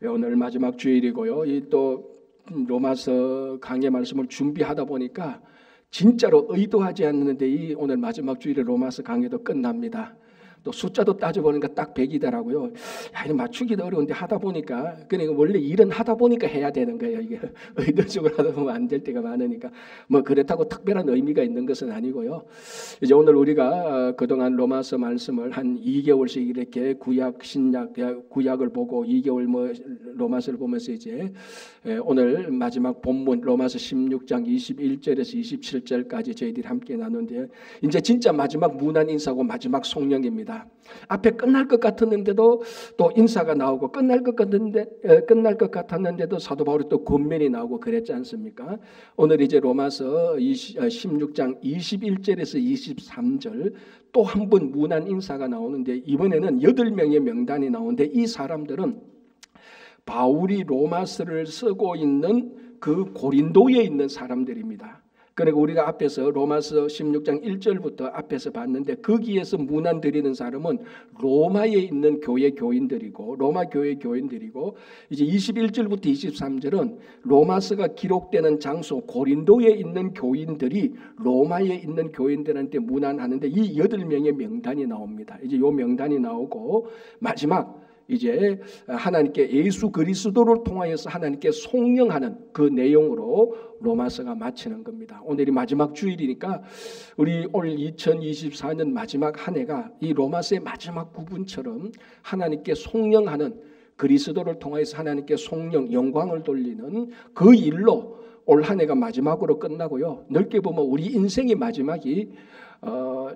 오늘 마지막 주일이고요. 이 또 로마서 강의 말씀을 준비하다 보니까 진짜로 의도하지 않는데 이 오늘 마지막 주일에 로마서 강의도 끝납니다. 또 숫자도 따져보니까 딱 100이더라고요. 야, 이거 맞추기도 어려운데 하다 보니까, 그러니까 원래 일은 하다 보니까 해야 되는 거예요. 이게 의도적으로 하다 보면 안 될 때가 많으니까. 뭐 그렇다고 특별한 의미가 있는 것은 아니고요. 이제 오늘 우리가 그동안 로마서 말씀을 한 2개월씩 이렇게 구약, 신약, 구약을 보고 2개월 뭐 로마서를 보면서 이제 오늘 마지막 본문 로마서 16장 21절에서 27절까지 저희들이 함께 나누는데, 이제 진짜 마지막 문안 인사고 마지막 송영입니다. 앞에 끝날 것 같았는데도 또 인사가 나오고 끝날 것 같았는데도 사도 바울이 또 권면이 나오고 그랬지 않습니까? 오늘 이제 로마서 16장 21절에서 23절 또 한 번 문안 인사가 나오는데, 이번에는 8명의 명단이 나오는데 이 사람들은 바울이 로마서를 쓰고 있는 그 고린도에 있는 사람들입니다. 그리고 우리가 앞에서 로마서 16장 1절부터 앞에서 봤는데, 거기에서 문안 드리는 사람은 로마에 있는 교회 교인들이고 로마 교회 교인들이고, 이제 21절부터 23절은 로마서가 기록되는 장소 고린도에 있는 교인들이 로마에 있는 교인들한테 문안하는데 이 8명의 명단이 나옵니다. 이제 이 명단이 나오고 마지막 이제 하나님께 예수 그리스도를 통하여서 하나님께 송영하는 그 내용으로 로마서가 마치는 겁니다. 오늘이 마지막 주일이니까 우리 올 2024년 마지막 한 해가 이 로마서의 마지막 부분처럼 하나님께 송영하는, 그리스도를 통하여서 하나님께 송영, 영광을 돌리는 그 일로 올 한 해가 마지막으로 끝나고요. 넓게 보면 우리 인생의 마지막이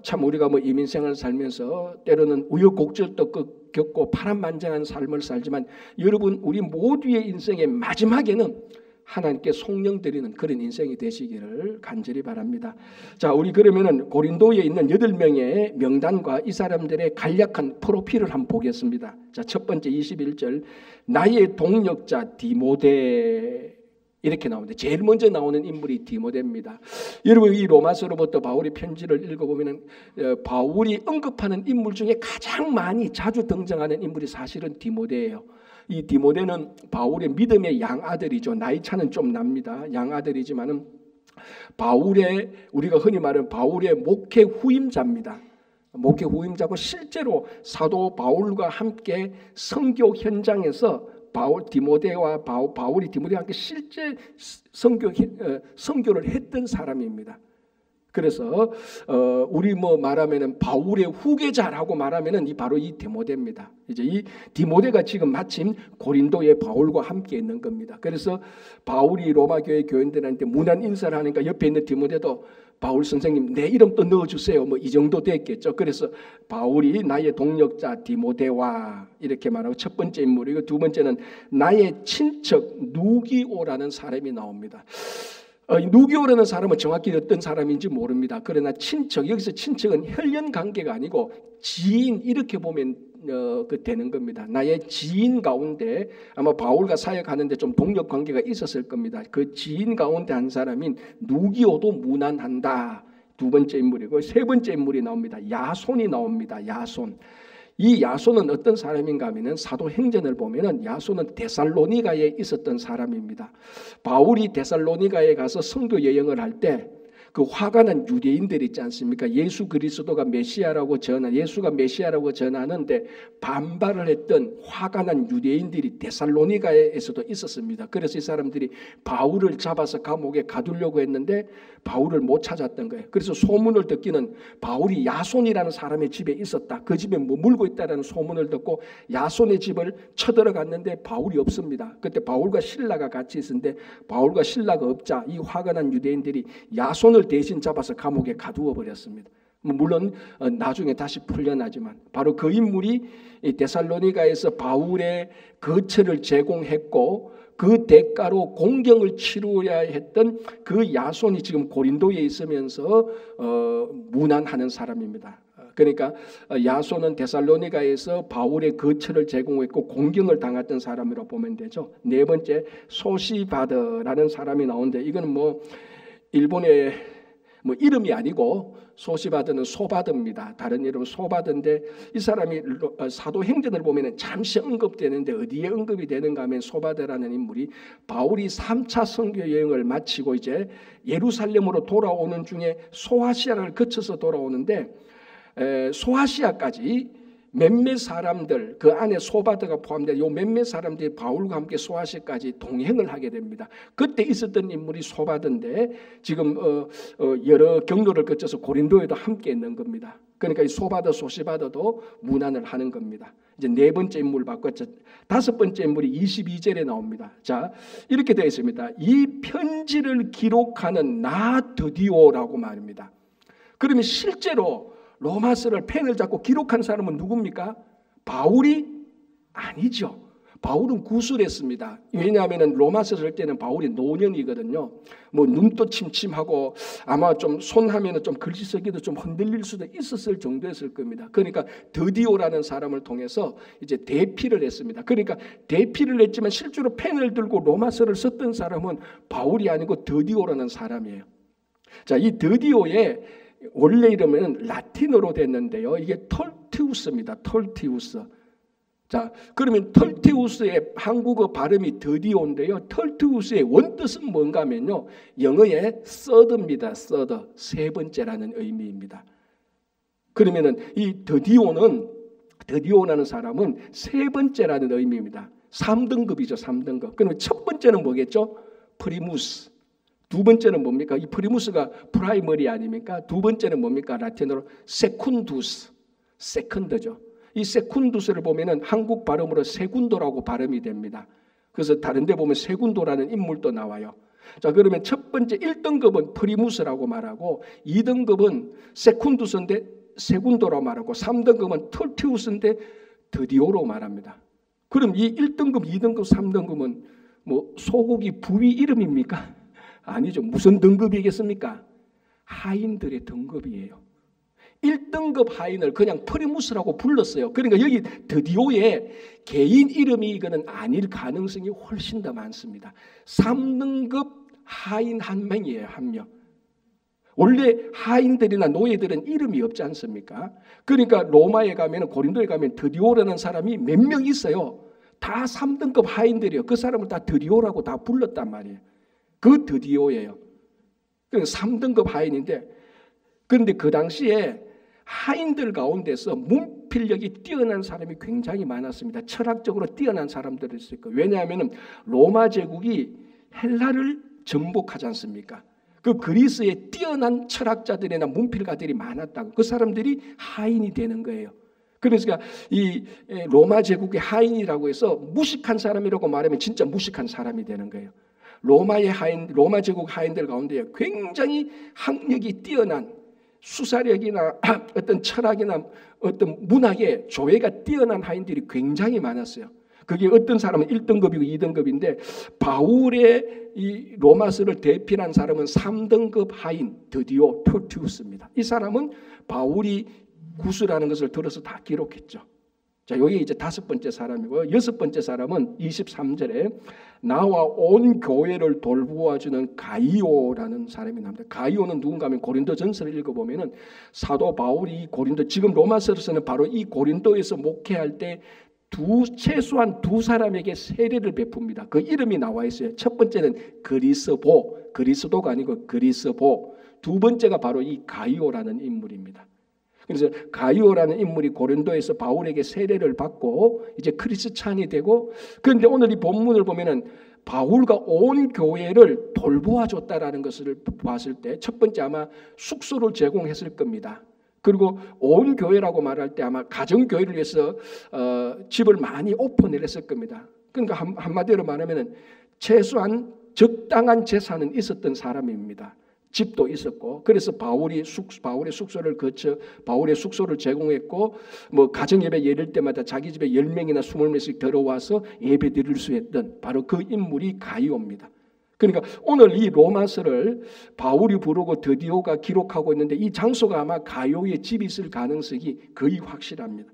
참 우리가 뭐 이민생활을 살면서 때로는 우여곡절도 겪고 파란만장한 삶을 살지만, 여러분 우리 모두의 인생의 마지막에는 하나님께 송영드리는 그런 인생이 되시기를 간절히 바랍니다. 자, 우리 그러면은 고린도에 있는 8명의 명단과 이 사람들의 간략한 프로필을 한번 보겠습니다. 자, 첫 번째 21절, 나의 동역자 디모데, 이렇게 나오는데 제일 먼저 나오는 인물이 디모데입니다. 여러분 이 로마서로부터 바울이 편지를 읽어보면 바울이 언급하는 인물 중에 가장 많이 자주 등장하는 인물이 사실은 디모데예요. 이 디모데는 바울의 믿음의 양아들이죠. 나이 차는 좀 납니다. 양아들이지만은 바울의, 우리가 흔히 말하는 바울의 목회 후임자입니다. 목회 후임자고 실제로 사도 바울과 함께 선교 현장에서 바울이 디모데와 함께 실제 선교를 했던 사람입니다. 그래서 우리 뭐 말하면은 바울의 후계자라고 말하면은 바로 이 디모데입니다. 이제 이 디모데가 지금 마침 고린도의 바울과 함께 있는 겁니다. 그래서 바울이 로마 교회 교인들한테 문안 인사를 하니까 옆에 있는 디모데도 바울 선생님 내 이름도 넣어주세요. 뭐 이 정도 됐겠죠. 그래서 바울이 나의 동역자 디모데와 이렇게 말하고 첫 번째 인물이고, 두 번째는 나의 친척 누기오라는 사람이 나옵니다. 누기오라는 사람은 정확히 어떤 사람인지 모릅니다. 그러나 친척, 여기서 친척은 혈연 관계가 아니고 지인, 이렇게 보면 되는 겁니다. 나의 지인 가운데 아마 바울과 사역하는데 좀 동력 관계가 있었을 겁니다. 그 지인 가운데 한 사람인 누기오도 문안한다. 두 번째 인물이고, 세 번째 인물이 나옵니다. 야손이 나옵니다. 야손. 이 야손은 어떤 사람인가 하면은 사도행전을 보면은 야손은 데살로니가에 있었던 사람입니다. 바울이 데살로니가에 가서 선교 여행을 할 때 그 화가 난 유대인들 있지 않습니까? 예수가 메시아라고 전하는데 반발을 했던 화가 난 유대인들이 데살로니가에서도 있었습니다. 그래서 이 사람들이 바울을 잡아서 감옥에 가두려고 했는데 바울을 못 찾았던 거예요. 그래서 소문을 듣기는 바울이 야손이라는 사람의 집에 있었다, 그 집에 머물고 있다라는 소문을 듣고 야손의 집을 쳐들어갔는데 바울이 없습니다. 그때 바울과 실라가 같이 있었는데 바울과 실라가 없자 이 화가 난 유대인들이 야손을 대신 잡아서 감옥에 가두어 버렸습니다. 물론 나중에 다시 풀려나지만 바로 그 인물이 데살로니가에서 바울의 거처를 제공했고 그 대가로 공경을 치루어야 했던 그 야손이 지금 고린도에 있으면서 문안하는 사람입니다. 그러니까 야손은 데살로니가에서 바울의 거처를 제공했고 공경을 당했던 사람이라고 보면 되죠. 네 번째 소시바드라는 사람이 나오는데, 이거는 뭐 일본의 뭐 이름이 아니고 소시바드는 소바드입니다. 다른 이름은 소바드인데 이 사람이 사도행전을 보면은 잠시 언급되는데 어디에 언급이 되는가 하면 소바드라는 인물이 바울이 3차 선교 여행을 마치고 이제 예루살렘으로 돌아오는 중에 소아시아를 거쳐서 돌아오는데 소아시아까지 몇몇 사람들, 그 안에 소바드가 포함된 요 몇몇 사람들이 바울과 함께 소아시아까지 동행을 하게 됩니다. 그때 있었던 인물이 소바드인데 지금 여러 경로를 거쳐서 고린도에도 함께 있는 겁니다. 그러니까 이 소바드, 소시바드도 문안을 하는 겁니다. 이제 네 번째 인물 바꿨죠. 다섯 번째 인물이 22절에 나옵니다. 자, 이렇게 되어 있습니다. 이 편지를 기록하는 나 드디오라고 말입니다. 그러면 실제로 로마서를 펜을 잡고 기록한 사람은 누굽니까? 바울이 아니죠. 바울은 구술했습니다. 왜냐하면 로마서 쓸 때는 바울이 노년이거든요. 뭐 눈도 침침하고 아마 좀 손하면은 좀 글씨 쓰기도 좀 흔들릴 수도 있었을 정도였을 겁니다. 그러니까 드디오라는 사람을 통해서 이제 대피를 했습니다. 그러니까 대피를 했지만 실제로 펜을 들고 로마서를 썼던 사람은 바울이 아니고 드디오라는 사람이에요. 자, 이 드디오의 원래 이름은 라틴어로 됐는데요. 이게 털티우스입니다. 털티우스. 자, 그러면 털티우스의 한국어 발음이 드디오인데요. 털티우스의 원뜻은 뭔가 하면요. 영어의 third입니다. third, 세 번째라는 의미입니다. 그러면은 이 드디오라는 사람은 세 번째라는 의미입니다. 3등급이죠. 3등급. 그러면 첫 번째는 뭐겠죠? 프리무스. 두 번째는 뭡니까? 이 프리무스가 프라이머리 아닙니까? 두 번째는 뭡니까? 라틴어로 세쿤두스, 세컨드죠. 이 세쿤두스를 보면은 한국 발음으로 세군도라고 발음이 됩니다. 그래서 다른 데 보면 세군도라는 인물도 나와요. 자, 그러면 첫 번째 1등급은 프리무스라고 말하고 2등급은 세쿤두스인데 세군도라고 말하고 3등급은 털티우스인데 드디오로 말합니다. 그럼 이 1등급, 2등급, 3등급은 뭐 소고기 부위 이름입니까? 아니죠. 무슨 등급이겠습니까? 하인들의 등급이에요. 1등급 하인을 그냥 프리무스라고 불렀어요. 그러니까 여기 드디오의 개인 이름이 이거는 아닐 가능성이 훨씬 더 많습니다. 3등급 하인 한 명이에요. 한 명. 원래 하인들이나 노예들은 이름이 없지 않습니까? 그러니까 로마에 가면, 고린도에 가면 드디오라는 사람이 몇 명 있어요. 다 3등급 하인들이에요. 그 사람을 다 드디오라고 다 불렀단 말이에요. 그 드디오예요. 3등급 하인인데, 그런데 그 당시에 하인들 가운데서 문필력이 뛰어난 사람이 굉장히 많았습니다. 철학적으로 뛰어난 사람들이 있을 거예요. 왜냐하면 로마 제국이 헬라를 정복하지 않습니까? 그 그리스에 뛰어난 철학자들이나 문필가들이 많았다고. 그 사람들이 하인이 되는 거예요. 그러니까 이 로마 제국의 하인이라고 해서 무식한 사람이라고 말하면 진짜 무식한 사람이 되는 거예요. 로마 제국 하인들 가운데 굉장히 학력이 뛰어난 수사력이나 어떤 철학이나 어떤 문학에 조예가 뛰어난 하인들이 굉장히 많았어요. 그게 어떤 사람은 1등급이고 2등급인데 바울의 이 로마서를 대필한 사람은 3등급 하인 드디오 털티우스입니다. 이 사람은 바울이 구술하는 것을 들어서 다 기록했죠. 자, 여기 이제 다섯 번째 사람이고요. 여섯 번째 사람은 23절에 나와 온 교회를 돌보아주는 가이오라는 사람이 나옵니다. 가이오는 누군가 하면 고린도 전서를 읽어보면은 사도 바울이 고린도, 지금 로마서에서는 바로 이 고린도에서 목회할 때 최소한 두 사람에게 세례를 베풉니다. 그 이름이 나와 있어요. 첫 번째는 그리스도가 아니고 그리스보. 두 번째가 바로 이 가이오라는 인물입니다. 그래서 가이오라는 인물이 고린도에서 바울에게 세례를 받고 이제 크리스찬이 되고, 그런데 오늘 이 본문을 보면은 바울과 온 교회를 돌보아 줬다라는 것을 봤을 때 첫 번째 아마 숙소를 제공했을 겁니다. 그리고 온 교회라고 말할 때 아마 가정교회를 위해서 집을 많이 오픈을 했을 겁니다. 그러니까 한마디로 말하면 최소한 적당한 재산은 있었던 사람입니다. 집도 있었고, 그래서 바울의 숙소를 거쳐 바울의 숙소를 제공했고, 뭐 가정 예배 예를 때마다 자기 집에 10명이나 20명씩 들어와서 예배 드릴 수 있던 바로 그 인물이 가이오입니다. 그러니까 오늘 이 로마서를 바울이 부르고 드디오가 기록하고 있는데 이 장소가 아마 가이오의 집이 있을 가능성이 거의 확실합니다.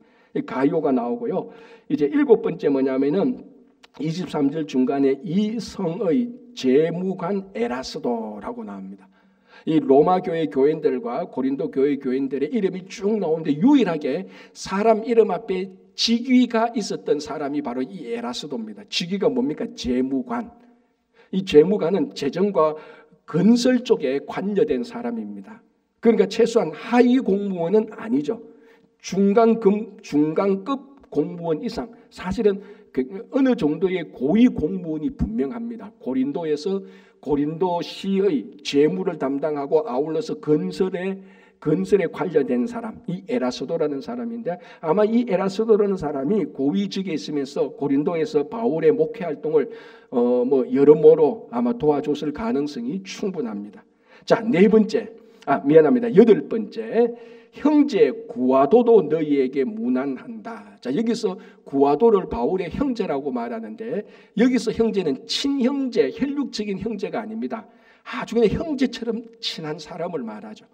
가이오가 나오고요. 이제 일곱 번째 뭐냐면은 23절 중간에 이 성의 재무관 에라스도라고 나옵니다. 이 로마 교회 교인들과 고린도 교회 교인들의 이름이 쭉 나오는데 유일하게 사람 이름 앞에 직위가 있었던 사람이 바로 이 에라스도입니다. 직위가 뭡니까? 재무관. 이 재무관은 재정과 건설 쪽에 관여된 사람입니다. 그러니까 최소한 하위 공무원은 아니죠. 중간급 공무원 이상, 사실은 어느 정도의 고위 공무원이 분명합니다. 고린도시의 재무를 담당하고 아울러서 건설에 관련된 사람, 이 에라스도라는 사람인데, 아마 이 에라스도라는 사람이 고위직에 있으면서 고린도에서 바울의 목회 활동을 여러모로 아마 도와줬을 가능성이 충분합니다. 자, 여덟 번째, 형제 구아도도 너희에게 문안한다. 자, 여기서 구아도를 바울의 형제라고 말하는데, 여기서 형제는 친형제, 혈육적인 형제가 아닙니다. 아주 그냥 형제처럼 친한 사람을 말하죠.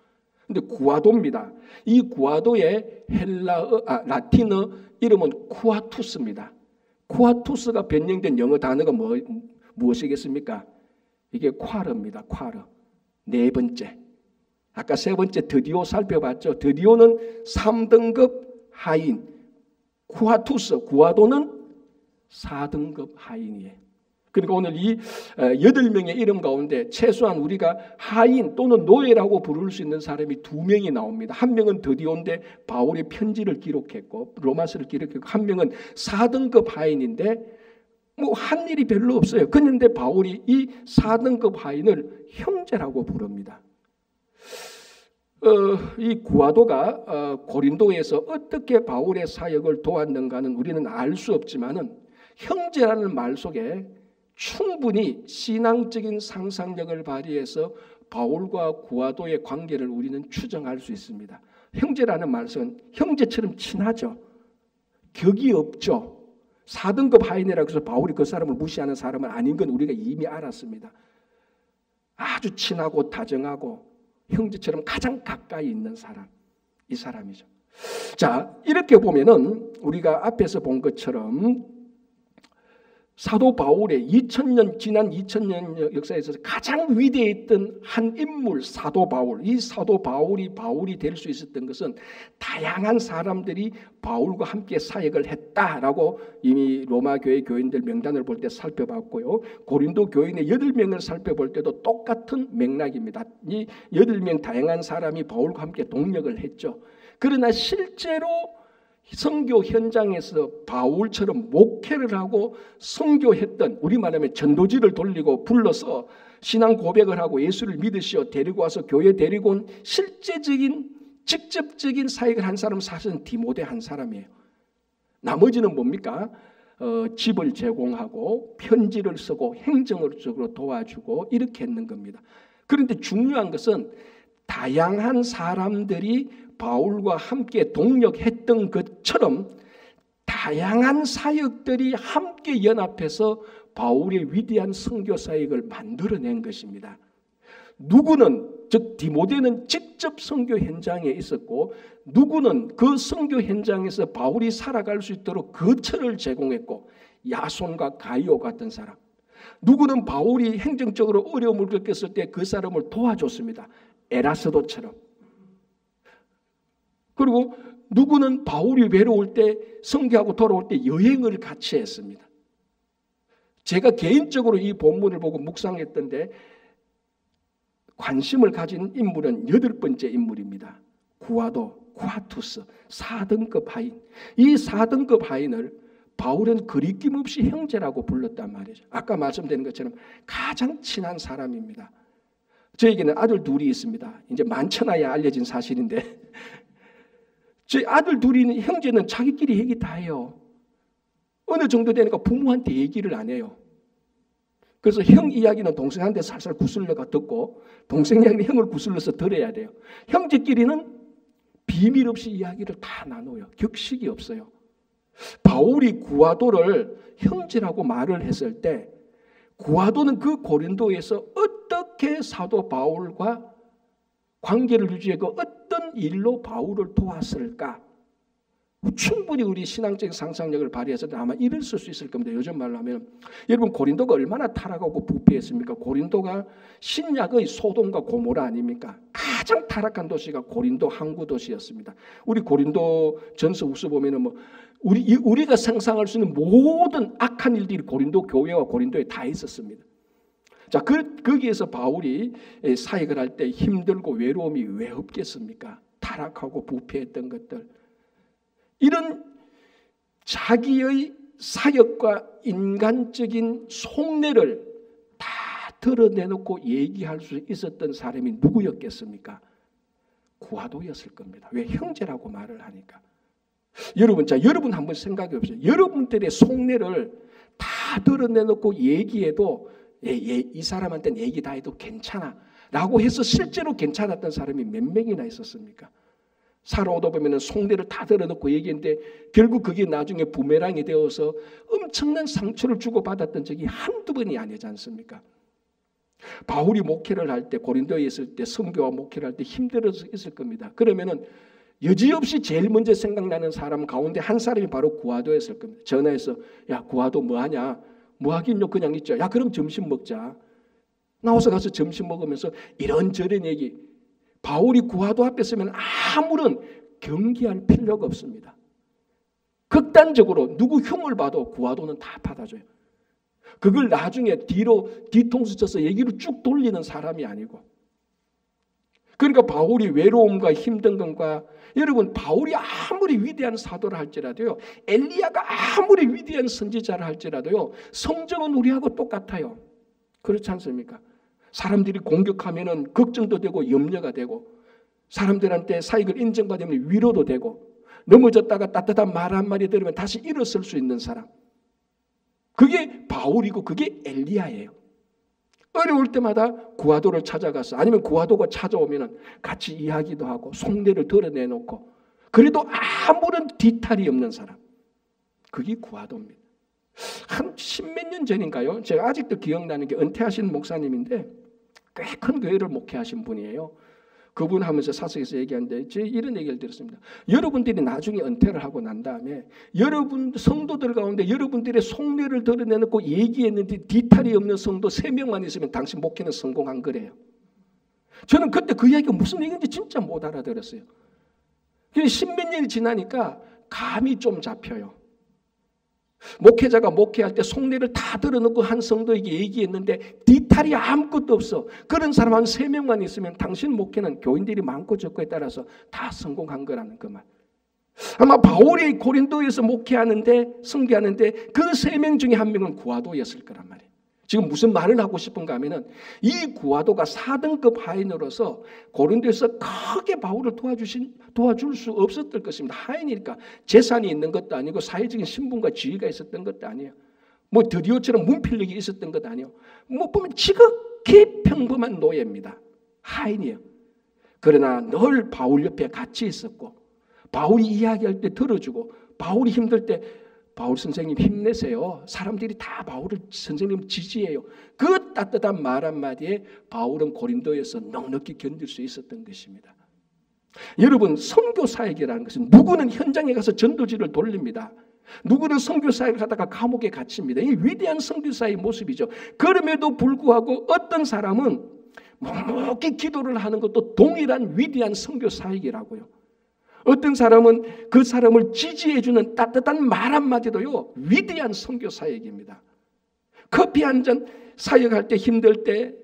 근데 구아도입니다. 이 구아도의 라틴어 이름은 쿠아투스입니다. 쿠아투스가 변형된 영어 단어가 무엇이겠습니까? 이게 콰르입니다. 콰르. 네 번째. 아까 세 번째 드디오 살펴봤죠. 드디오는 3등급 하인. 구아도는 4등급 하인이에요. 그러니까 오늘 이 8명의 이름 가운데 최소한 우리가 하인 또는 노예라고 부를 수 있는 사람이 2명이 나옵니다. 한 명은 드디오인데 바울의 편지를 기록했고 로마서를 기록했고, 한 명은 4등급 하인인데 한 일이 별로 없어요. 그런데 바울이 이 4등급 하인을 형제라고 부릅니다. 이 구아도가 고린도에서 어떻게 바울의 사역을 도왔는가는 우리는 알 수 없지만은 형제라는 말 속에 충분히 신앙적인 상상력을 발휘해서 바울과 구아도의 관계를 우리는 추정할 수 있습니다. 형제라는 말은 형제처럼 친하죠. 격이 없죠. 4등급 하인이라고 해서 바울이 그 사람을 무시하는 사람은 아닌 건 우리가 이미 알았습니다. 아주 친하고 다정하고 형제처럼 가장 가까이 있는 사람, 이 사람이죠. 자, 이렇게 보면은 우리가 앞에서 본 것처럼 사도 바울의 지난 2000년 역사에서 가장 위대했던 한 인물, 사도 바울. 이 사도 바울이 될 수 있었던 것은 다양한 사람들이 바울과 함께 사역을 했다라고 이미 로마 교회 교인들 명단을 볼 때 살펴봤고요. 고린도 교인의 8명을 살펴볼 때도 똑같은 맥락입니다. 이 8명 다양한 사람이 바울과 함께 동력을 했죠. 그러나 실제로 선교 현장에서 바울처럼 목회를 하고 선교했던, 우리 말하면 전도지를 돌리고 불러서 신앙 고백을 하고 예수를 믿으시어 데리고 와서 교회 데리고 온 직접적인 사역을 한 사람은 사실은 디모데 한 사람이에요. 나머지는 뭡니까? 집을 제공하고 편지를 쓰고 행정적으로 도와주고 이렇게 했는 겁니다. 그런데 중요한 것은 다양한 사람들이 바울과 함께 동력했던 것처럼 다양한 사역들이 함께 연합해서 바울의 위대한 선교 사역을 만들어낸 것입니다. 누구는, 즉 디모데는 직접 선교 현장에 있었고, 누구는 그 선교 현장에서 바울이 살아갈 수 있도록 거처를 제공했고, 야손과 가이오 같은 사람. 누구는 바울이 행정적으로 어려움을 겪었을 때 그 사람을 도와줬습니다. 에라스도처럼. 그리고 누구는 바울이 외로울 때, 선교하고 돌아올 때 여행을 같이 했습니다. 제가 개인적으로 이 본문을 보고 묵상했던데 관심을 가진 인물은 8번째 인물입니다. 쿠아투스, 4등급 하인. 이 4등급 하인을 바울은 거리낌 없이 형제라고 불렀단 말이죠. 아까 말씀드린 것처럼 가장 친한 사람입니다. 저에게는 아들 둘이 있습니다. 이제 만천하에 알려진 사실인데 저희 아들 둘이 형제는 자기끼리 얘기 다 해요. 어느 정도 되니까 부모한테 얘기를 안 해요. 그래서 형 이야기는 동생한테 살살 구슬러가 듣고 동생 이야기는 형을 구슬러서 들어야 돼요. 형제끼리는 비밀 없이 이야기를 다 나눠요. 격식이 없어요. 바울이 구아도를 형제라고 말을 했을 때 구아도는 그 고린도에서 어떻게 사도 바울과 관계를 유지하고 어떤 일로 바울을 도왔을까? 충분히 우리 신앙적인 상상력을 발휘해서 아마 이럴 수 있을 겁니다. 요즘 말로 하면 여러분 고린도가 얼마나 타락하고 부패했습니까? 고린도가 신약의 소돔과 고모라 아닙니까? 가장 타락한 도시가 고린도 항구 도시였습니다. 우리 고린도 전서 후서 보면은 뭐 우리가 상상할 수 있는 모든 악한 일들이 고린도 교회와 고린도에 다 있었습니다. 자, 거기에서 바울이 사역을 할 때 힘들고 외로움이 왜 없겠습니까? 타락하고 부패했던 것들. 이런 자기의 사역과 인간적인 속내를 다 드러내놓고 얘기할 수 있었던 사람이 누구였겠습니까? 구하도였을 겁니다. 왜? 형제라고 말을 하니까. 여러분 한번 생각해 보세요. 여러분들의 속내를 다 드러내놓고 얘기해도 이 사람한테는 얘기 다 해도 괜찮아 라고 해서 실제로 괜찮았던 사람이 몇 명이나 있었습니까? 살아오다 보면 속내를 다 드러놓고 얘기했는데 결국 그게 나중에 부메랑이 되어서 엄청난 상처를 주고받았던 적이 한두 번이 아니지 않습니까? 바울이 목회를 할 때 고린도에 있을 때 선교와 목회를 할 때 힘들어서 있을 겁니다. 그러면은 여지없이 제일 먼저 생각나는 사람 가운데 한 사람이 바로 구하도였을 겁니다. 전화해서 야 구하도 뭐하냐? 뭐하긴요 그냥 있죠. 야 그럼 점심 먹자. 나와서 가서 점심 먹으면서 이런저런 얘기. 바울이 구하도 앞에 서면 아무런 경계할 필요가 없습니다. 극단적으로 누구 흉을 봐도 구하도는 다 받아줘요. 그걸 나중에 뒤통수 쳐서 얘기를 쭉 돌리는 사람이 아니고. 그러니까 바울이 외로움과 힘든 것과 여러분 바울이 아무리 위대한 사도를 할지라도요, 엘리야가 아무리 위대한 선지자를 할지라도요, 성정은 우리하고 똑같아요. 그렇지 않습니까? 사람들이 공격하면은 걱정도 되고 염려가 되고, 사람들한테 사익을 인정받으면 위로도 되고, 넘어졌다가 따뜻한 말 한마디 들으면 다시 일어설 수 있는 사람. 그게 바울이고 그게 엘리야예요. 어려울 때마다 구하도를 찾아가서 아니면 구하도가 찾아오면은 같이 이야기도 하고 속내를 드러내놓고 그래도 아무런 뒤탈이 없는 사람. 그게 구하도입니다. 한 10몇 년 전인가요? 제가 아직도 기억나는 게 은퇴하신 목사님인데 꽤 큰 교회를 목회하신 분이에요. 그분 하면서 사석에서 얘기하는데 제가 이런 얘기를 들었습니다. 여러분들이 나중에 은퇴를 하고 난 다음에 여러분 성도들 가운데 여러분들의 속내를 드러내놓고 얘기했는데 뒤탈이 없는 성도 3명만 있으면 당신 목회는 성공한 거래요. 저는 그때 그 이야기가 무슨 얘기인지 진짜 못 알아들었어요. 10몇 년이 지나니까 감이 좀 잡혀요. 목회자가 목회할 때 속내를 다 드러놓고 한 성도에게 얘기했는데 뒤탈이 아무것도 없어. 그런 사람 한 3명만 있으면 당신 목회는 교인들이 많고 적고에 따라서 다 성공한 거라는 그 말. 아마 바울이 고린도에서 목회하는데 선교하는데 그 3명 중에 한 명은 구하도였을 거란 말이에요. 지금 무슨 말을 하고 싶은가 하면은 이 구하도가 4등급 하인으로서 고린도에서 크게 바울을 도와줄 수 없었을 것입니다. 하인이니까 재산이 있는 것도 아니고 사회적인 신분과 지위가 있었던 것도 아니에요. 뭐 드디어처럼 문필력이 있었던 것도 아니에요. 뭐 보면 지극히 평범한 노예입니다. 하인이에요. 그러나 늘 바울 옆에 같이 있었고 바울이 이야기할 때 들어주고 바울이 힘들 때 바울 선생님 힘내세요. 사람들이 다 바울을 선생님 지지해요. 그 따뜻한 말 한마디에 바울은 고린도에서 넉넉히 견딜 수 있었던 것입니다. 여러분 선교 사역이라는 것은 누구는 현장에 가서 전도지를 돌립니다. 누구는 선교 사역을 하다가 감옥에 갇힙니다. 이 위대한 선교사의 모습이죠. 그럼에도 불구하고 어떤 사람은 묵묵히 기도를 하는 것도 동일한 위대한 선교 사역이라고요. 어떤 사람은 그 사람을 지지해주는 따뜻한 말 한마디도요 위대한 선교 사역입니다. 커피 한 잔 사역할 때 힘들 때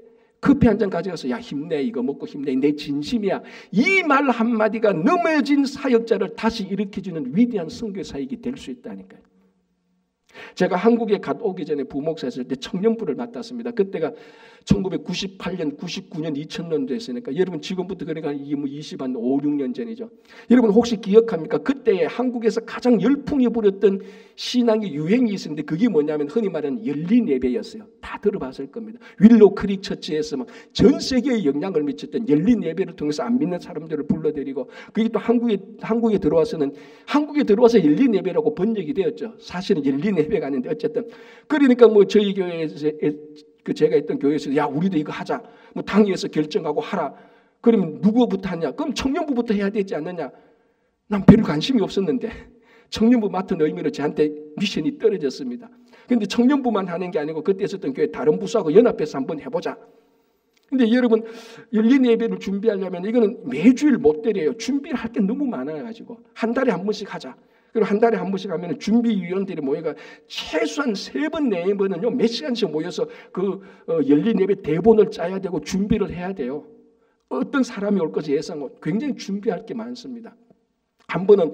커피 한 잔 가져가서 야 힘내 이거 먹고 힘내 내 진심이야 이 말 한마디가 넘어진 사역자를 다시 일으켜주는 위대한 선교 사역이 될 수 있다니까요. 제가 한국에 오기 전에 부목사 했을 때 청년부를 맡았습니다. 그때가 1998년, 99년, 2000년도 했으니까 여러분 지금부터 그러니까 이게 뭐 20한 5, 6년 전이죠. 여러분 혹시 기억합니까? 그때 한국에서 가장 열풍이 불었던 신앙의 유행이 있었는데 그게 뭐냐면 흔히 말하는 열린 예배였어요. 다 들어봤을 겁니다. 윌로우 크릭 처치에서 막 전 세계에 영향을 미쳤던 열린 예배를 통해서 안 믿는 사람들을 불러들이고 그게 또 한국에 들어와서 열린 예배라고 번역이 되었죠. 사실은 열린 예배가 아닌데 어쨌든 그러니까 뭐 저희 교회에서 제가 있던 교회에서 야 우리도 이거 하자 뭐 당위에서 결정하고 하라. 그러면 누구부터 하냐? 그럼 청년부부터 해야 되지 않느냐? 난 별 관심이 없었는데 청년부 맡은 의미로 저한테 미션이 떨어졌습니다. 그런데 청년부만 하는 게 아니고 그때 있었던 교회 다른 부서하고 연합해서 한번 해보자. 근데 여러분 열린 예배를 준비하려면 이거는 매주일 못 때려요. 준비를 할 게 너무 많아가지고 한 달에 한 번씩 하자. 그리고 한 달에 한 번씩 하면 준비위원들이 모여가 최소한 3번, 4번은요 몇 시간씩 모여서 그 열린 예배 대본을 짜야 되고 준비를 해야 돼요. 어떤 사람이 올 것이 예상하고 굉장히 준비할 게 많습니다. 한 번은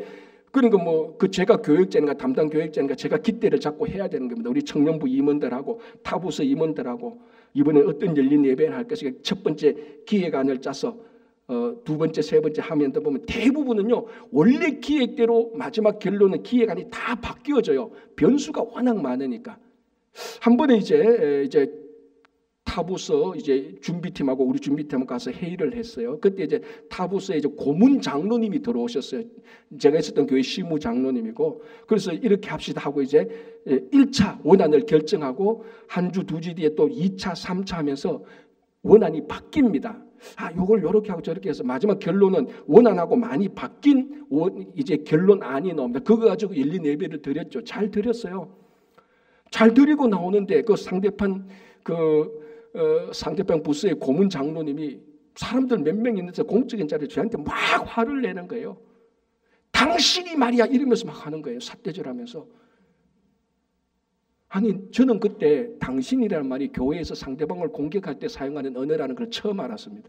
그러니까 뭐 그 제가 교육자인가 담당 교육자인가 제가 깃대를 잡고 해야 되는 겁니다. 우리 청년부 임원들하고 타부서 임원들하고 이번에 어떤 열린 예배를 할 것인가 첫 번째 기획안을 짜서 두 번째, 세 번째 하면 더 보면 대부분은요 원래 기획대로 마지막 결론은 기획안이 다 바뀌어져요. 변수가 워낙 많으니까. 한 번에 이제 타부서 이제 준비팀하고 우리 준비팀하고 가서 회의를 했어요. 그때 이제 타부서에 이제 고문 장로님이 들어오셨어요. 제가 있었던 교회 시무 장로님이고 그래서 이렇게 합시다 하고 이제 1차 원안을 결정하고 한 주, 2주 뒤에 또 2차, 3차 하면서 원안이 바뀝니다. 요걸 요렇게 하고 저렇게 해서 마지막 결론은 원안하고 많이 바뀐 이제 결론안이 나옵니다. 그거 가지고 열린 예배를 드렸죠. 잘 드렸어요. 잘 드리고 나오는데 그 상대방 부서의 고문 장로님이 사람들 몇 명 있는데 공적인 자리에 저한테 막 화를 내는 거예요. 당신이 말이야 이러면서 막 하는 거예요. 삿대질하면서. 아니 저는 그때 당신이라는 말이 교회에서 상대방을 공격할 때 사용하는 언어라는 걸 처음 알았습니다.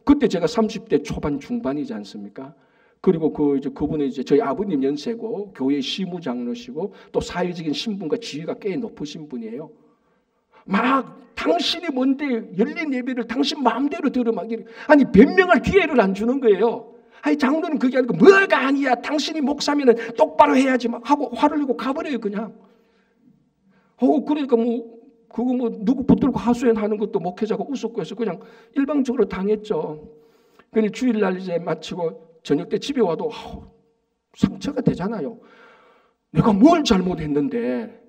그때 제가 30대 초반 중반이지 않습니까? 그리고 그분은 이제 저희 아버님 연세고 교회 시무장로시고 또 사회적인 신분과 지위가 꽤 높으신 분이에요. 막 당신이 뭔데 열린 예배를 당신 마음대로 들어 막 아니 변명할 기회를 안 주는 거예요. 아니 장로는 그게 아니고 뭐가 아니야 당신이 목사면은 똑바로 해야지 막 하고 화를 내고 가버려요 그냥. 그러니까 누구 붙들고 하소연하는 것도 목회자가 웃었고 해서 그냥 일방적으로 당했죠. 그런데 주일날 이제 마치고 저녁 때 집에 와도 상처가 되잖아요. 내가 뭘 잘못했는데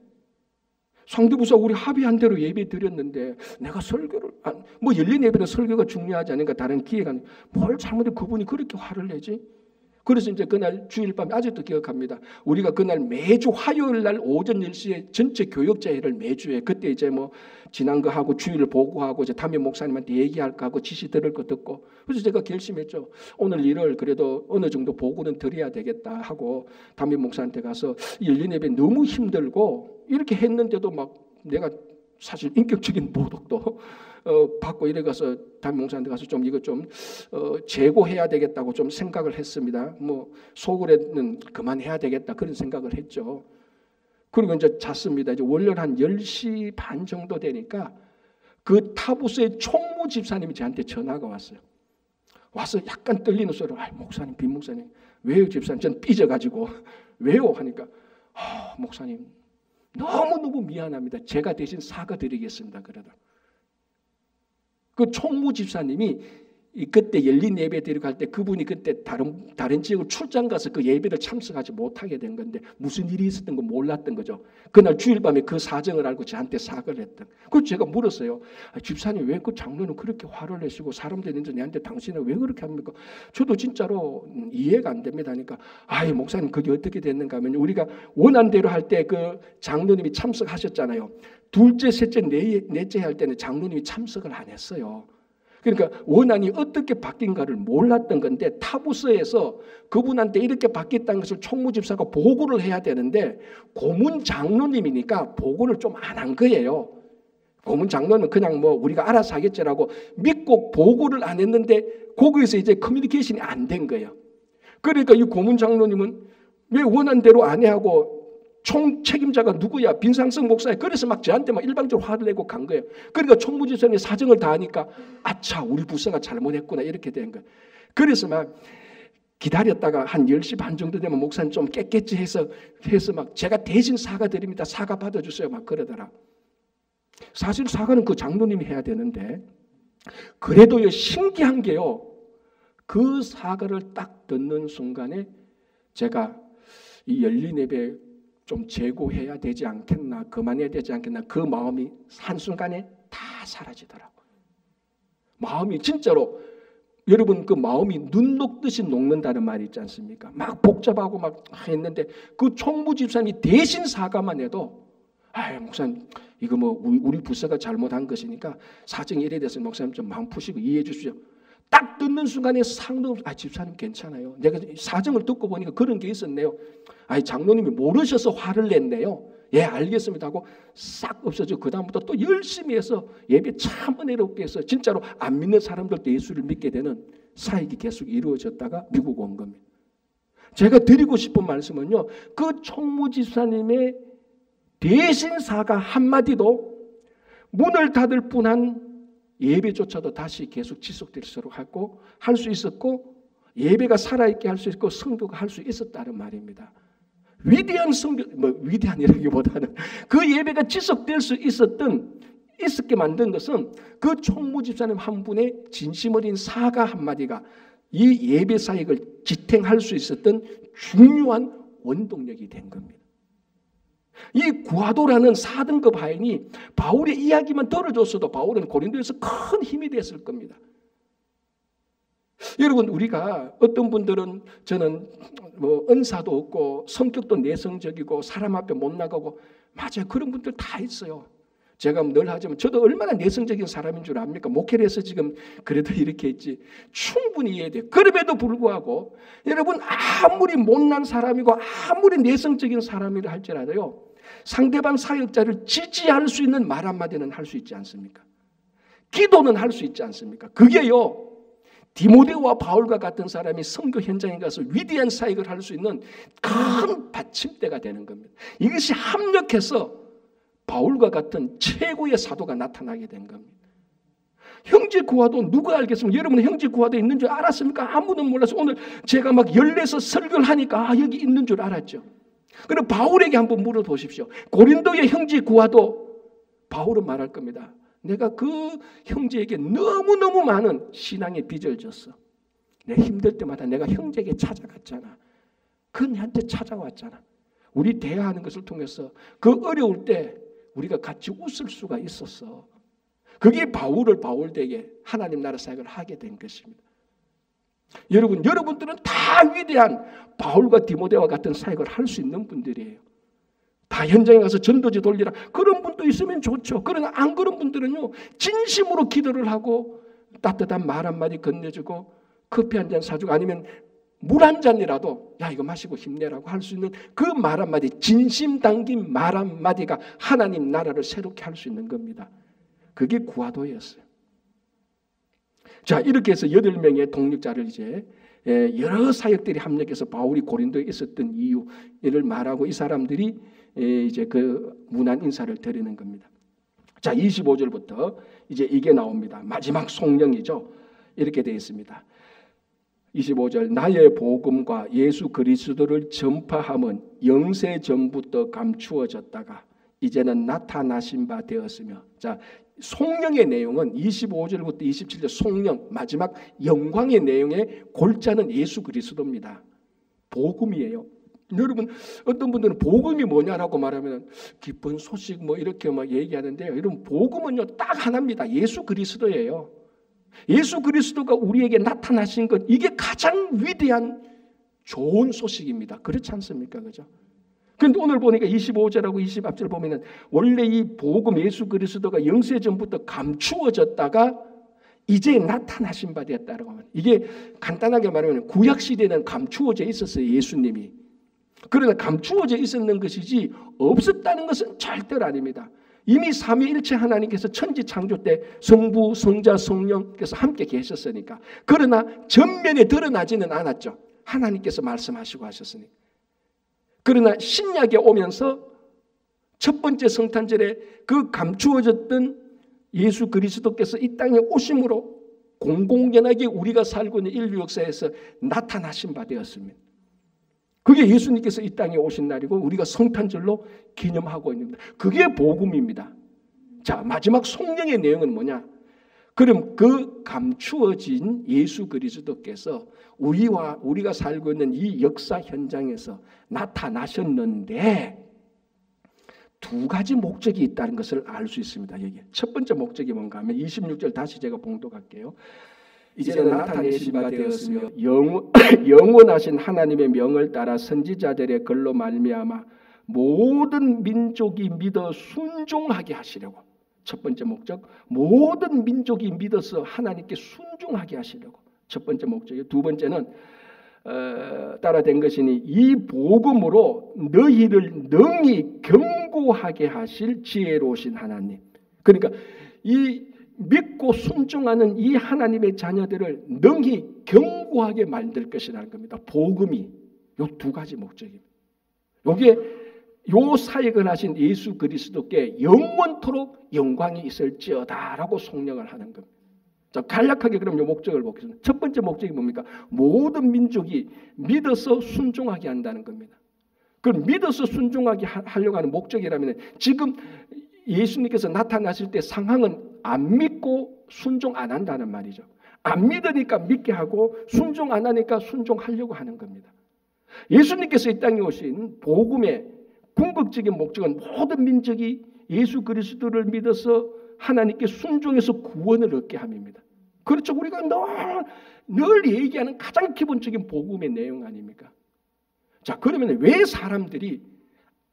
상대부서 우리 합의한 대로 예배 드렸는데 내가 설교를 열린 예배는 설교가 중요하지 않으니까 다른 기회가 뭘 잘못해 그분이 그렇게 화를 내지? 그래서 이제 그날 주일밤 아직도 기억합니다. 우리가 그날 매주 화요일 날 오전 10시에 전체 교육자회를 매주 해. 그때 이제 지난 거 하고 주일을 보고하고 이제 담임 목사님한테 얘기할 거 하고 지시 들을 거 듣고 그래서 제가 결심했죠. 오늘 일을 그래도 어느 정도 보고는 드려야 되겠다 하고 담임 목사한테 가서 열린 예배 너무 힘들고 이렇게 했는데도 막 내가 사실 인격적인 모독도 받고 이래 가서 담임 목사한테 가서 좀 이거 좀 재고해야 되겠다고 좀 생각을 했습니다. 속으로는 그만해야 되겠다 그런 생각을 했죠. 그리고 이제 잤습니다. 이제 월요일 한 10시 반 정도 되니까 그 타부서의 총무 집사님이 저한테 전화가 왔어요. 와서 약간 떨리는 소리로 목사님, 빈 목사님 왜요 집사님? 전 삐져가지고 왜요? 하니까 목사님 너무너무 미안합니다. 제가 대신 사과드리겠습니다. 그러다 그 총무 집사님이 그때 열린 예배 드리고 할 때 그분이 그때 다른 지역으로 출장 가서 그 예배를 참석하지 못하게 된 건데 무슨 일이 있었던 거 몰랐던 거죠. 그날 주일 밤에 그 사정을 알고 저한테 사과를 했던. 그래서 제가 물었어요. 집사님 왜 그 장로는 그렇게 화를 내시고 사람들이 있는데 내한테 당신은 왜 그렇게 합니까? 저도 진짜로 이해가 안 됩니다. 하니까 목사님 그게 어떻게 됐는가 하면 우리가 원안대로 할 때 그 장로님이 참석하셨잖아요. 둘째, 셋째, 넷째 할 때는 장로님이 참석을 안 했어요. 그러니까 원안이 어떻게 바뀐가를 몰랐던 건데 타부서에서 그분한테 이렇게 바뀌었다는 것을 총무집사가 보고를 해야 되는데 고문 장로님이니까 보고를 좀 안 한 거예요. 고문 장로는 그냥 우리가 알아서 하겠지라고 믿고 보고를 안 했는데 거기에서 이제 커뮤니케이션이 안 된 거예요. 그러니까 이 고문 장로님은 왜 원안대로 안 해 하고 총 책임자가 누구야? 빈상성 목사야. 그래서 막 저한테 일방적으로 화를 내고 간 거예요. 그러니까 총무집사님이 사정을 다 하니까 아차 우리 부서가 잘못했구나 이렇게 된 거예요. 그래서 막 기다렸다가 한 10시 반 정도 되면 목사님 좀 깼겠지 해서 막 제가 대신 사과드립니다. 사과 받아주세요. 막 그러더라. 사실 사과는 그 장로님이 해야 되는데 그래도요 신기한 게요. 그 사과를 딱 듣는 순간에 제가 이 열린 예배 좀 재고해야 되지 않겠나 그만해야 되지 않겠나 그 마음이 한순간에 다 사라지더라고요. 마음이 진짜로 여러분 그 마음이 눈 녹듯이 녹는다는 말이 있지 않습니까? 막 복잡하고 막 했는데 그 총무 집사님이 대신 사과만 해도 목사님 이거 뭐 우리 부서가 잘못한 것이니까 사정이 이래 돼서 목사님 좀 마음 푸시고 이해해 주십시오. 딱 듣는 순간에 상도 집사님 괜찮아요. 내가 사정을 듣고 보니까 그런 게 있었네요. 장로님이 모르셔서 화를 냈네요. 예, 알겠습니다 하고 싹 없어지고 그다음부터 또 열심히 해서 예배 참 은혜롭게 해서 진짜로 안 믿는 사람들도 예수를 믿게 되는 사역이 계속 이루어졌다가 미국 온 겁니다. 제가 드리고 싶은 말씀은요, 그 총무집사님의 대신 사과 한마디도 문을 닫을 뻔한 예배조차도 다시 계속 지속될 수 있도록 할 수 있었고, 예배가 살아있게 할 수 있고 성도가 할 수 있었다는 말입니다. 위대한 성교, 위대한이라기보다는 그 예배가 지속될 수 있었게 만든 것은 그 총무집사님 한 분의 진심 어린 사과 한마디가 이 예배 사역을 지탱할 수 있었던 중요한 원동력이 된 겁니다. 이 구하도라는 4등급 하인이 바울의 이야기만 들어줬어도 바울은 고린도에서 큰 힘이 됐을 겁니다. 여러분, 우리가 어떤 분들은 저는 뭐 은사도 없고 성격도 내성적이고 사람 앞에 못 나가고, 맞아요. 그런 분들 다 있어요. 제가 늘 하지만 저도 얼마나 내성적인 사람인 줄 압니까? 목회를 해서 지금 그래도 이렇게 했지. 충분히 이해돼요. 그럼에도 불구하고 여러분, 아무리 못난 사람이고 아무리 내성적인 사람이라 할지라도요, 상대방 사역자를 지지할 수 있는 말 한마디는 할 수 있지 않습니까? 기도는 할 수 있지 않습니까? 그게요, 디모데와 바울과 같은 사람이 선교 현장에 가서 위대한 사역을 할 수 있는 큰 받침대가 되는 겁니다. 이것이 합력해서 바울과 같은 최고의 사도가 나타나게 된 겁니다. 형제 구화도 누가 알겠습니까? 여러분 형제 구화도 있는 줄 알았습니까? 아무도 몰라서 오늘 제가 막 열내서 설교를 하니까 여기 있는 줄 알았죠. 그럼 바울에게 한번 물어보십시오. 고린도의 형제 구화도 바울은 말할 겁니다. 내가 그 형제에게 너무너무 많은 신앙의 빚을 졌어. 내가 힘들 때마다 내가 형제에게 찾아갔잖아. 그건 나한테 찾아왔잖아. 우리 대화하는 것을 통해서 그 어려울 때 우리가 같이 웃을 수가 있었어. 그게 바울되게 하나님 나라 사역을 하게 된 것입니다. 여러분들은 다 위대한 바울과 디모데와 같은 사역을 할 수 있는 분들이에요. 다 현장에 가서 전도지 돌리라. 그런 분도 있으면 좋죠. 그러나 안 그런 분들은요, 진심으로 기도를 하고 따뜻한 말 한마디 건네주고 커피 한 잔 사주고 아니면 물 한 잔이라도 야 이거 마시고 힘내라고 할 수 있는 그 말 한마디, 진심 담긴 말 한마디가 하나님 나라를 새롭게 할 수 있는 겁니다. 그게 구하도였어요. 자, 이렇게 해서 8명의 동력자를 이제 여러 사역들이 합력해서 바울이 고린도에 있었던 이유를 말하고 이 사람들이 이제 그 문안 인사를 드리는 겁니다. 자, 25절부터 이제 이게 나옵니다. 마지막 송령이죠. 이렇게 되어 있습니다. 25절, 나의 복음과 예수 그리스도를 전파함은 영세 전부터 감추어졌다가 이제는 나타나신 바 되었으며, 자, 송령의 내용은 25절부터 27절 송령, 마지막 영광의 내용의 골자는 예수 그리스도입니다. 복음이에요. 여러분, 어떤 분들은 복음이 뭐냐라고 말하면 기쁜 소식 뭐 이렇게 막 얘기하는데요. 여러분, 복음은요 딱 하나입니다. 예수 그리스도예요. 예수 그리스도가 우리에게 나타나신 것, 이게 가장 위대한 좋은 소식입니다. 그렇지 않습니까? 그죠? 그런데 오늘 보니까 25절하고 20앞절 보면은 원래 이 복음 예수 그리스도가 영세 전부터 감추어졌다가 이제 나타나신 바 되었다라고 합니다. 이게 간단하게 말하면 구약 시대는 감추어져 있었어요. 예수님이. 그러나 감추어져 있었는 것이지 없었다는 것은 절대로 아닙니다. 이미 삼위일체 하나님께서 천지 창조 때 성부, 성자, 성령께서 함께 계셨으니까. 그러나 전면에 드러나지는 않았죠. 하나님께서 말씀하시고 하셨으니. 그러나 신약에 오면서 첫 번째 성탄절에 그 감추어졌던 예수 그리스도께서 이 땅에 오심으로 공공연하게 우리가 살고 있는 인류 역사에서 나타나신 바 되었습니다. 그게 예수님께서 이 땅에 오신 날이고 우리가 성탄절로 기념하고 있는 겁니다. 그게 복음입니다. 자, 마지막 송령의 내용은 뭐냐? 그럼 그 감추어진 예수 그리스도께서 우리가 살고 있는 이 역사 현장에서 나타나셨는데 두 가지 목적이 있다는 것을 알 수 있습니다. 여기 첫 번째 목적이 뭔가 하면 26절 다시 제가 봉독할게요. 이제는 나타내신 바 되었으며 영원하신 하나님의 명을 따라 선지자들의 글로 말미암아 모든 민족이 믿어 순종하게 하시려고. 첫 번째 목적, 모든 민족이 믿어서 하나님께 순종하게 하시려고. 첫 번째 목적이요. 두 번째는 따라 된 것이니 이 복음으로 너희를 능히 견고하게 하실 지혜로우신 하나님. 그러니까 이 믿고 순종하는 이 하나님의 자녀들을 능히 견고하게 만들 것이라는 겁니다. 복음이 요 두 가지 목적입니다. 요게 요 사역을 하신 예수 그리스도께 영원토록 영광이 있을지어다라고 송영을 하는 겁니다. 자, 간략하게 그럼 요 목적을 보겠습니다. 첫 번째 목적이 뭡니까? 모든 민족이 믿어서 순종하게 한다는 겁니다. 그럼 믿어서 순종하게 하려고 하는 목적이라면 지금 예수님께서 나타나실 때 상황은 안 믿고 순종 안 한다는 말이죠. 안 믿으니까 믿게 하고 순종 안 하니까 순종하려고 하는 겁니다. 예수님께서 이 땅에 오신 복음의 궁극적인 목적은 모든 민족이 예수 그리스도를 믿어서 하나님께 순종해서 구원을 얻게 함입니다. 그렇죠. 우리가 늘 얘기하는 가장 기본적인 복음의 내용 아닙니까? 자, 그러면 왜 사람들이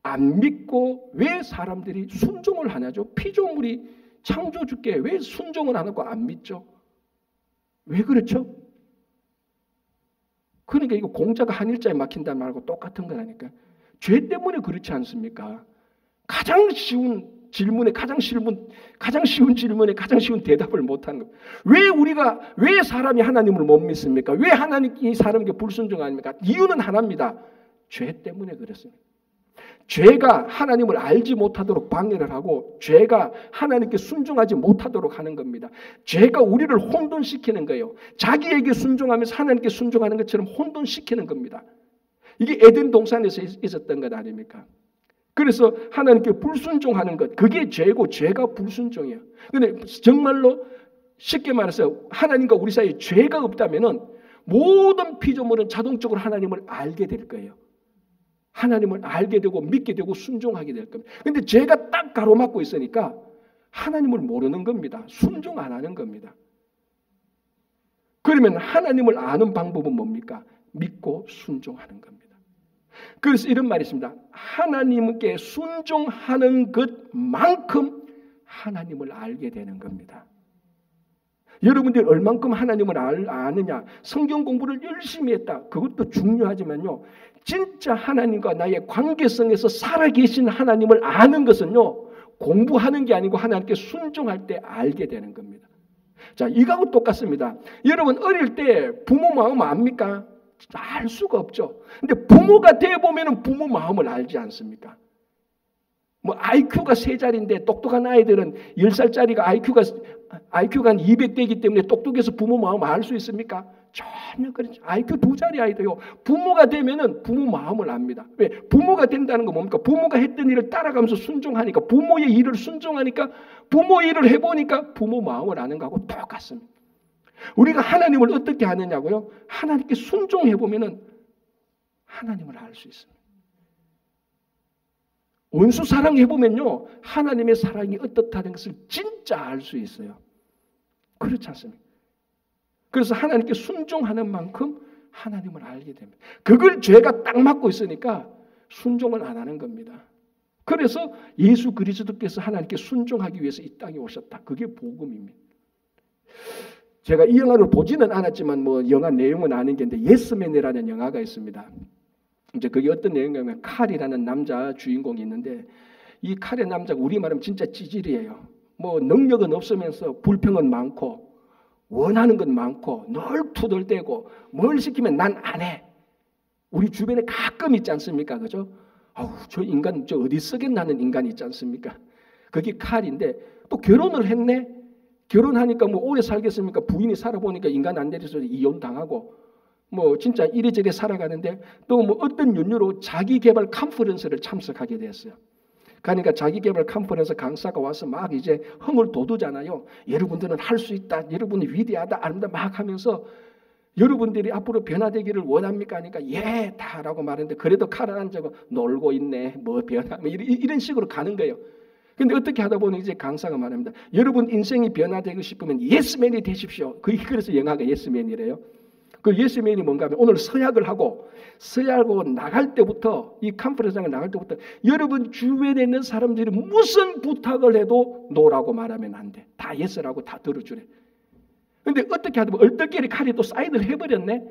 안 믿고 왜 사람들이 순종을 하냐죠? 피조물이 창조주께 왜 순종을 안 하고 안 믿죠? 왜 그렇죠? 그러니까 이거 공자가 한 일자에 막힌다 말고 똑같은 거라니까. 죄 때문에 그렇지 않습니까? 가장 쉬운 질문에 가장 쉬운 질문에 가장 쉬운 대답을 못하는 겁니다. 왜 사람이 하나님을 못 믿습니까? 왜 하나님이 사람에게 불순종합니까? 이유는 하나입니다. 죄 때문에 그렇습니다. 죄가 하나님을 알지 못하도록 방해를 하고 죄가 하나님께 순종하지 못하도록 하는 겁니다. 죄가 우리를 혼돈시키는 거예요. 자기에게 순종하면서 하나님께 순종하는 것처럼 혼돈시키는 겁니다. 이게 에덴 동산에서 있었던 것 아닙니까? 그래서 하나님께 불순종하는 것, 그게 죄고 죄가 불순종이에요. 그런데 정말로 쉽게 말해서 하나님과 우리 사이에 죄가 없다면은 모든 피조물은 자동적으로 하나님을 알게 될 거예요. 하나님을 알게 되고 믿게 되고 순종하게 될 겁니다. 그런데 죄가 딱 가로막고 있으니까 하나님을 모르는 겁니다. 순종 안 하는 겁니다. 그러면 하나님을 아는 방법은 뭡니까? 믿고 순종하는 겁니다. 그래서 이런 말이 있습니다. 하나님께 순종하는 것만큼 하나님을 알게 되는 겁니다. 여러분들이 얼만큼 하나님을 아느냐? 성경 공부를 열심히 했다. 그것도 중요하지만요. 진짜 하나님과 나의 관계성에서 살아계신 하나님을 아는 것은요. 공부하는 게 아니고 하나님께 순종할 때 알게 되는 겁니다. 자, 이거하고 똑같습니다. 여러분 어릴 때 부모 마음 압니까? 알 수가 없죠. 근데 부모가 되어보면 부모 마음을 알지 않습니까? 뭐 IQ가 3자리인데 똑똑한 아이들은 10살짜리가 IQ가 한 200대이기 때문에 똑똑해서 부모 마음 알 수 있습니까? 전혀 그렇지. IQ 2자리 아이도요. 부모가 되면은 부모 마음을 압니다. 왜? 부모가 된다는 건 뭡니까? 부모가 했던 일을 따라가면서 순종하니까 부모의 일을 순종하니까 부모 일을 해보니까 부모 마음을 아는 거하고 똑같습니다. 우리가 하나님을 어떻게 아느냐고요? 하나님께 순종해보면은 하나님을 알 수 있습니다. 원수 사랑해보면요. 하나님의 사랑이 어떻다는 것을 진짜 알 수 있어요. 그렇지 않습니까? 그래서 하나님께 순종하는 만큼 하나님을 알게 됩니다. 그걸 죄가 딱 맞고 있으니까 순종을 안 하는 겁니다. 그래서 예수 그리스도께서 하나님께 순종하기 위해서 이 땅에 오셨다. 그게 복음입니다. 제가 이 영화를 보지는 않았지만 뭐 영화 내용은 아는 게 있는데 예스맨이라는 영화가 있습니다. 이제 그게 어떤 내용이냐면 칼이라는 남자 주인공이 있는데 이 칼의 남자가 우리 말하면 진짜 찌질이에요. 뭐 능력은 없으면서 불평은 많고 원하는 건 많고 늘 투덜대고 뭘 시키면 난 안 해. 우리 주변에 가끔 있지 않습니까? 그죠? 아우, 저 인간 저 어디 쓰겠나는 인간이 있지 않습니까? 그게 칼인데 또 결혼을 했네. 결혼하니까 뭐 오래 살겠습니까? 부인이 살아보니까 인간 안 되려서 이혼당하고 뭐 진짜 이래저래 살아가는데 또 뭐 어떤 연유로 자기개발 컨퍼런스를 참석하게 됐어요. 그러니까 자기개발 컨퍼런스 강사가 와서 막 이제 흥을 돋우잖아요. 여러분들은 할 수 있다. 여러분이 위대하다. 아름다 막 하면서 여러분들이 앞으로 변화되기를 원합니까? 하니까 예, 다라고 말했는데 그래도 칼을 안 잡고 놀고 있네. 뭐 변하면 이런 식으로 가는 거예요. 근데 어떻게 하다 보니 이제 강사가 말합니다. 여러분 인생이 변화되고 싶으면 예스맨이 되십시오. 그래서 영화가 예스맨이래요. 그 예스맨이 뭔가 하면 오늘 서약을 하고 나갈 때부터 이 컨퍼런스장에 나갈 때부터 여러분 주변에 있는 사람들이 무슨 부탁을 해도 노라고 말하면 안 돼. 다 예스라고 다 들어주래. 근데 어떻게 하다 보면 얼떨결에 칼이 또 사인을 해버렸네.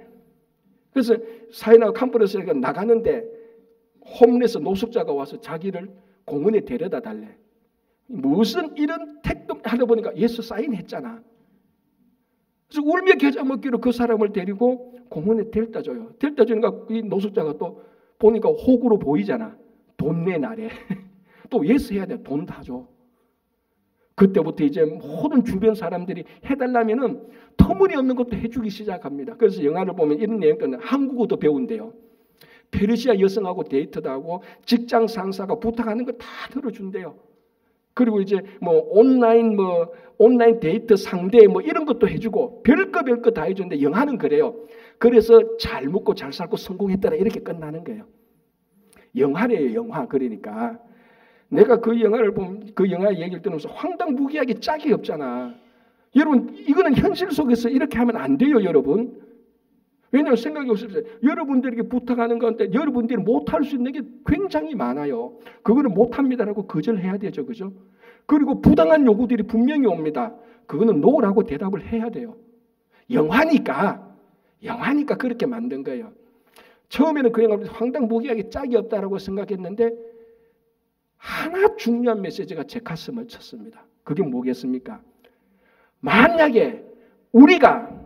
그래서 사인하고 컨퍼런스에 나가는데 홈레스 노숙자가 와서 자기를 공원에 데려다 달래. 무슨 이런 택도 하다 보니까 예수 사인했잖아. 그래서 울며 겨자 먹기로 그 사람을 데리고 공원에 데려다 줘요. 데려다 주니까 이 노숙자가 또 보니까 호구로 보이잖아. 돈 내 나래. 또 예수 해야 돼. 돈 다 줘. 그때부터 이제 모든 주변 사람들이 해달라면은 터무니없는 것도 해주기 시작합니다. 그래서 영화를 보면 이런 내용들은 한국어도 배운대요. 페르시아 여성하고 데이트도 하고 직장 상사가 부탁하는 거 다 들어준대요. 그리고 이제 온라인 데이트 상대 이런 것도 해주고 별거 다 해주는데 영화는 그래요. 그래서 잘 먹고 잘 살고 성공했다라 이렇게 끝나는 거예요. 영화래요, 영화. 그러니까 내가 그 영화를 보면 그 영화 얘기를 들으면서 황당무계하게 짝이 없잖아. 여러분 이거는 현실 속에서 이렇게 하면 안 돼요, 여러분. 왜냐하면 생각이 없어요. 여러분들에게 부탁하는 가운데 여러분들이 못할 수 있는 게 굉장히 많아요. 그거는 못합니다라고 거절해야 되죠. 그죠? 그리고 부당한 요구들이 분명히 옵니다. 그거는 노라고 대답을 해야 돼요. 영화니까 그렇게 만든 거예요. 처음에는 그 영화를 황당무계하게 짝이 없다라고 생각했는데 하나 중요한 메시지가 제 가슴을 쳤습니다. 그게 뭐겠습니까? 만약에 우리가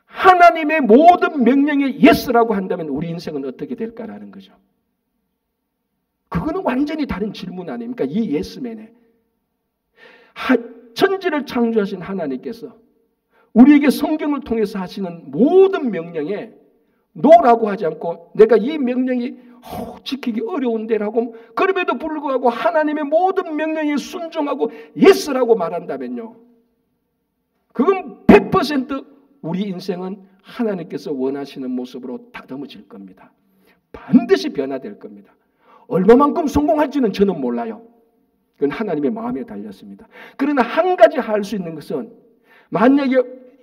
하나님의 모든 명령에 예스라고 한다면 우리 인생은 어떻게 될까라는 거죠. 그거는 완전히 다른 질문 아닙니까? 이 예스맨에 천지를 창조하신 하나님께서 우리에게 성경을 통해서 하시는 모든 명령에 노라고 하지 않고 내가 이 명령이 지키기 어려운데라고 그럼에도 불구하고 하나님의 모든 명령에 순종하고 예스라고 말한다면요. 그건 100% 우리 인생은 하나님께서 원하시는 모습으로 다듬어질 겁니다. 반드시 변화될 겁니다. 얼마만큼 성공할지는 저는 몰라요. 그건 하나님의 마음에 달렸습니다. 그러나 한 가지 할 수 있는 것은 만약에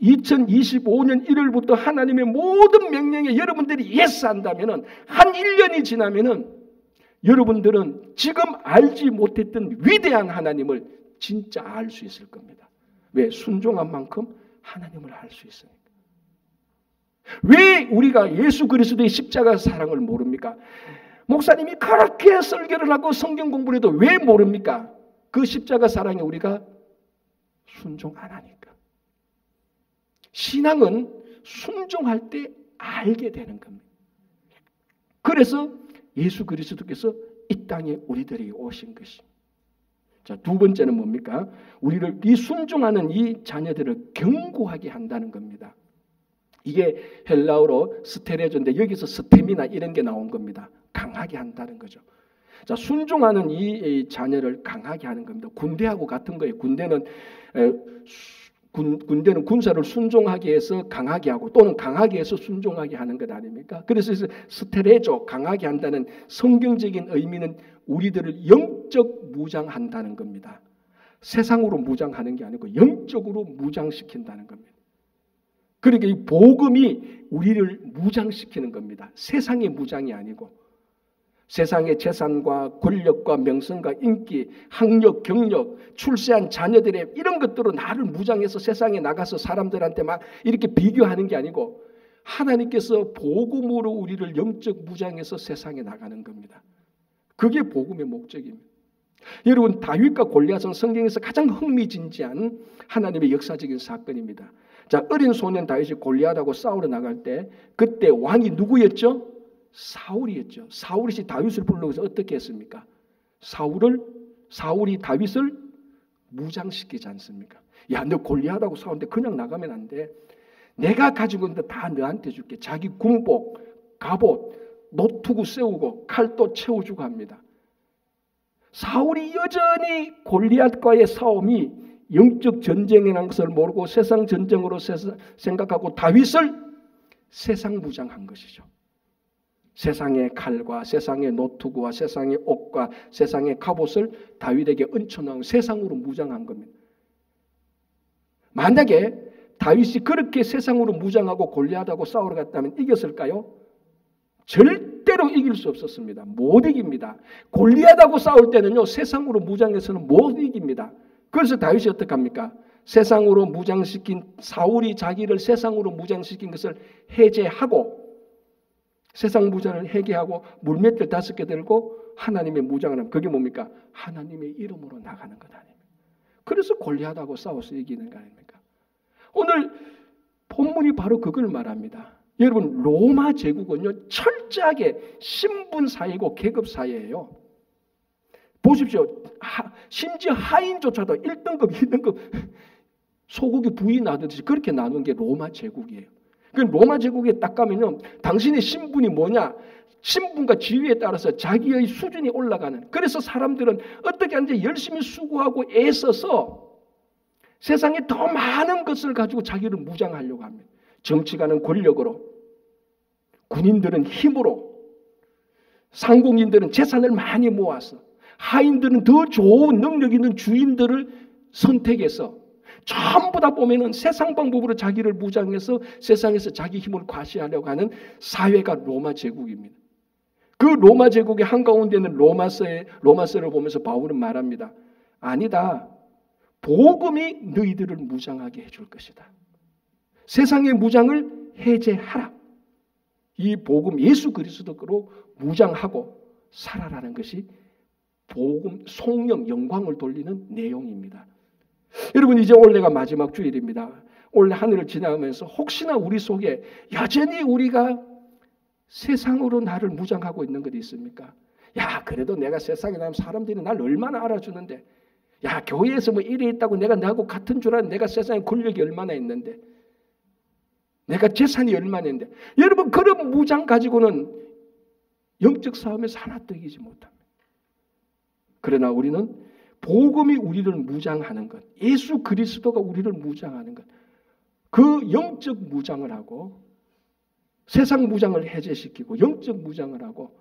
2025년 1월부터 하나님의 모든 명령에 여러분들이 예스 한다면 한 1년이 지나면 여러분들은 지금 알지 못했던 위대한 하나님을 진짜 알 수 있을 겁니다. 왜? 순종한 만큼 하나님을 알 수 있으니까. 왜 우리가 예수 그리스도의 십자가 사랑을 모릅니까? 목사님이 그렇게 설교를 하고 성경 공부를 해도 왜 모릅니까? 그 십자가 사랑에 우리가 순종 안 하니까. 신앙은 순종할 때 알게 되는 겁니다. 그래서 예수 그리스도께서 이 땅에 우리들에게 오신 것입니다. 자, 두 번째는 뭡니까? 우리를 이 순종하는 이 자녀들을 견고하게 한다는 겁니다. 이게 헬라어로 스테레조인데 여기서 스테미나 이런 게 나온 겁니다. 강하게 한다는 거죠. 자, 순종하는 이 자녀를 강하게 하는 겁니다. 군대하고 같은 거예요. 군대는 군사를 순종하게 해서 강하게 하고 또는 강하게 해서 순종하게 하는 것 아닙니까? 그래서 스테레조, 강하게 한다는 성경적인 의미는 우리들을 영적 무장한다는 겁니다. 세상으로 무장하는 게 아니고 영적으로 무장시킨다는 겁니다. 그러니까 이 복음이 우리를 무장시키는 겁니다. 세상의 무장이 아니고 세상의 재산과 권력과 명성과 인기, 학력, 경력, 출세한 자녀들의 이런 것들로 나를 무장해서 세상에 나가서 사람들한테 막 이렇게 비교하는 게 아니고 하나님께서 복음으로 우리를 영적 무장해서 세상에 나가는 겁니다. 그게 복음의 목적입니다. 여러분, 다윗과 골리앗은 성경에서 가장 흥미진진한 하나님의 역사적인 사건입니다. 자, 어린 소년 다윗이 골리앗하고 싸우러 나갈 때 그때 왕이 누구였죠? 사울이었죠. 사울이 다윗을 불러서 어떻게 했습니까? 사울이 다윗을 무장시키지 않습니까? 야, 너 골리앗하고 싸우는데 그냥 나가면 안 돼. 내가 가지고 있는 거 다 너한테 줄게. 자기 군복, 갑옷, 노투구 세우고 칼도 채워주고 합니다. 사울이 여전히 골리앗과의 싸움이 영적 전쟁이라는 것을 모르고 세상 전쟁으로 생각하고 다윗을 세상 무장한 것이죠. 세상의 칼과 세상의 노트구와 세상의 옥과 세상의 갑옷을 다윗에게 얹혀놓은 세상으로 무장한 겁니다. 만약에 다윗이 그렇게 세상으로 무장하고 골리앗하고 싸우러 갔다면 이겼을까요? 절대로 이길 수 없었습니다. 못 이깁니다. 골리앗하고 싸울 때는요, 세상으로 무장해서는 못 이깁니다. 그래서 다윗이 어떻게 합니까? 세상으로 무장시킨 사울이 자기를 세상으로 무장시킨 것을 해제하고 세상 무장을 해제하고 물맷돌 5개 들고 하나님의 무장을 하면 그게 뭡니까? 하나님의 이름으로 나가는 것 아닙니까? 그래서 골리앗하고 싸워서 이기는 거 아닙니까? 오늘 본문이 바로 그걸 말합니다. 여러분, 로마 제국은요, 철저하게 신분 사회고 계급 사회예요. 보십시오. 심지어 하인조차도 1등급, 2등급 소고기 부위 나누듯이 그렇게 나눈 게 로마 제국이에요. 그 로마 제국에 딱 가면요, 당신의 신분이 뭐냐? 신분과 지위에 따라서 자기의 수준이 올라가는. 그래서 사람들은 어떻게 하는지 열심히 수고하고 애써서 세상에 더 많은 것을 가지고 자기를 무장하려고 합니다. 정치가는 권력으로, 군인들은 힘으로, 상공인들은 재산을 많이 모아서, 하인들은 더 좋은 능력 있는 주인들을 선택해서 전부 다 보면은 세상 방법으로 자기를 무장해서 세상에서 자기 힘을 과시하려고 하는 사회가 로마 제국입니다. 그 로마 제국의 한가운데는 로마서를 보면서 바울은 말합니다. 아니다. 복음이 너희들을 무장하게 해줄 것이다. 세상의 무장을 해제하라. 이 복음 예수 그리스도로 무장하고 살아라는 것이 복음 성령 영광을 돌리는 내용입니다. 여러분, 이제 올해가 마지막 주일입니다. 올해 한 해를 지나가면서 혹시나 우리 속에 여전히 우리가 세상으로 나를 무장하고 있는 것이 있습니까? 야, 그래도 내가 세상에 나면 사람들이 날 얼마나 알아주는데, 야, 교회에서 뭐 일이 있다고 내가 나하고 같은 줄 아는 내가 세상에 권력이 얼마나 있는데, 내가 재산이 얼마나 있는데, 여러분, 그런 무장 가지고는 영적 싸움에서 하나 도 이기지 못합니다. 그러나 우리는 복음이 우리를 무장하는 것, 예수 그리스도가 우리를 무장하는 것, 그 영적 무장을 하고 세상 무장을 해제시키고 영적 무장을 하고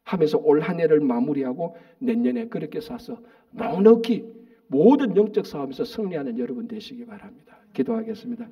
하면서 올 한 해를 마무리하고 내년에 그렇게 사서 넉넉히 모든 영적 싸움에서 승리하는 여러분 되시기 바랍니다. 기도하겠습니다.